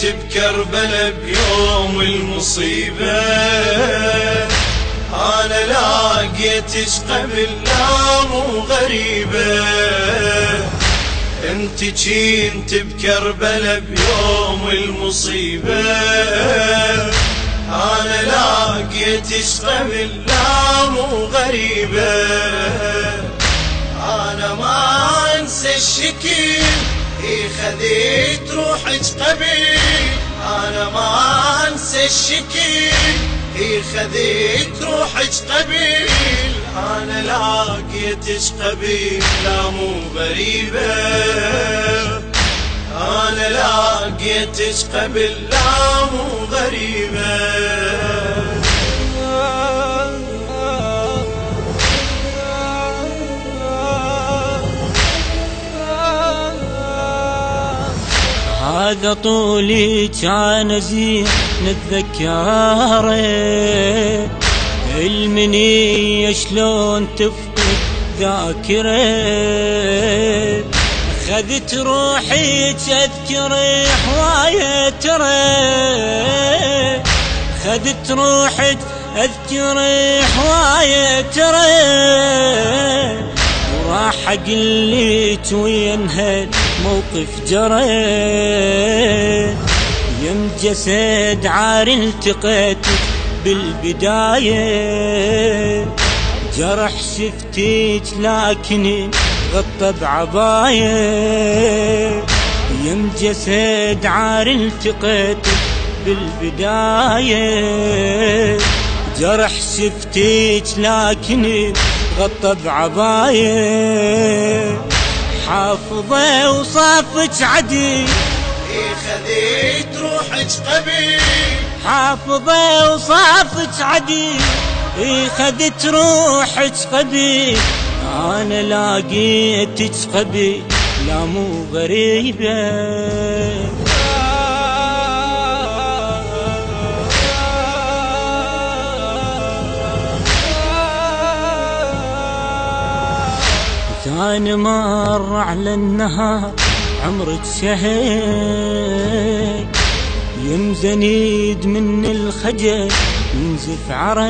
بكربلة بيوم المصيبة، أنا لاقيتش قبل لا مو غريبة. انت جيت بكربلة بيوم المصيبة، أنا لاقيتش قبل لا مو غريبة. أنا ما أنسى الشكل خذيت روحك قبل، أنا ما أنسى الشكل خذيت روحك قبل. أنا لاقيتش قبل لا مو غريبة، أنا لاقيتش قبل لا مو غريبة. هذا طولي كان زين نتذكره، المنية شلون تفقد ذاكره. أخذت روحي تذكر هواية ترى، أخذت روحي أذكر هواية ترى. وراح أقلت وين هالموقف جرى، يم جسد عار التقيت بالبداية. جرح شفتيك لكن غطى بعباية، يم جسد عار التقيت بالبداية. جرح شفتيك لكن غطى بعباية. حافظة وصافك عدي خذيت روحك قبل، حافظة وصافك عدي خذت روحك قبل. أنا لاقيتك قبل لا مو غريبة. ثاني مر على النهار عمرك شهر، يمزنيد من الخجل ينزف عرق.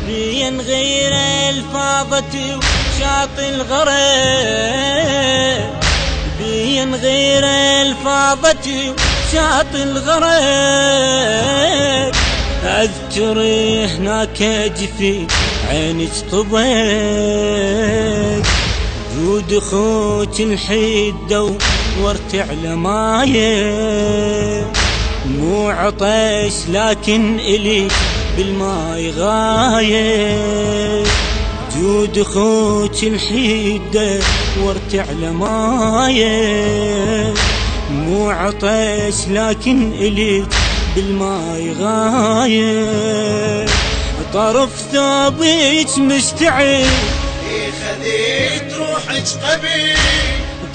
بين غير الفاضة وشاطئ الغرق، بين غير الفاضة وشاطئ الغرق. أذكر هناك جفي عينك طبق، جود خوك الحدة ورت على مايه. مو عطش لكن إلي بالماي غاية، جود خوك الحدة ورت على مايه. مو عطش لكن إلي بالماي غاية. طرف ثوبك مشتعل خذيت روحك قبل،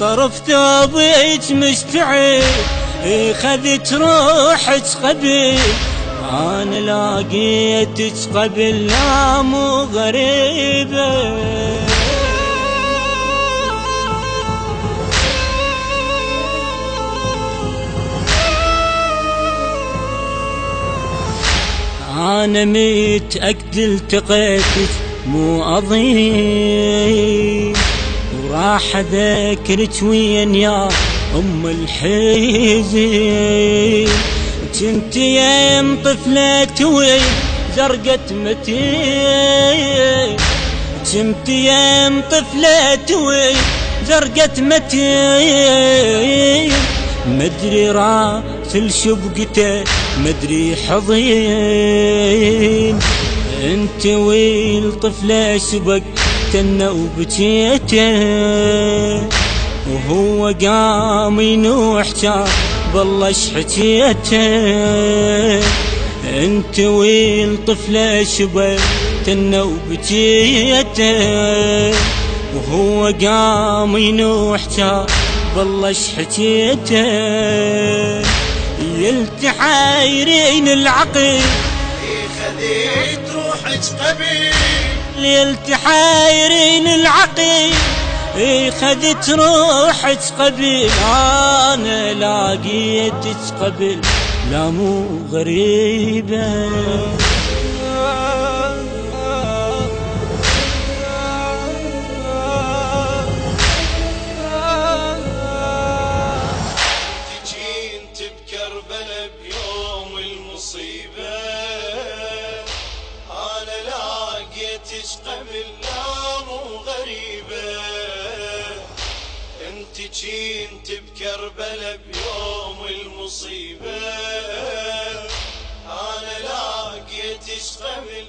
طرف ثوبك مشتعل خذت روحك قبل. أنا لاقيتك قبل لا مو غريبة. أنا متأكد التقيتك مو أضيع، وراح أذكرك وين يا أم الحزين. كنت يم طفلة وين زرقت متين، كنت يم طفلة وين زرقت متين. مدري راس الشبقته مدري حضين. انت والطفلة سبقتنا وبكيته، وهو قام ينوح جاب بالله شحكيته. انت والطفلة سبقتنا وبكيته، وهو قام ينوح جاب بالله شحكيته. يلتحايرين العقل خذيت روحك قبل، يلتحايرين العقل خذت روحك قبل انا لاقيتك قبل لا مو غريبة. جيت بكربلة بيوم المصيبة أنا لاقيتش قبل لا مو غريبة. انت جيت بكربلة بيوم المصيبة أنا لاقيتش قبل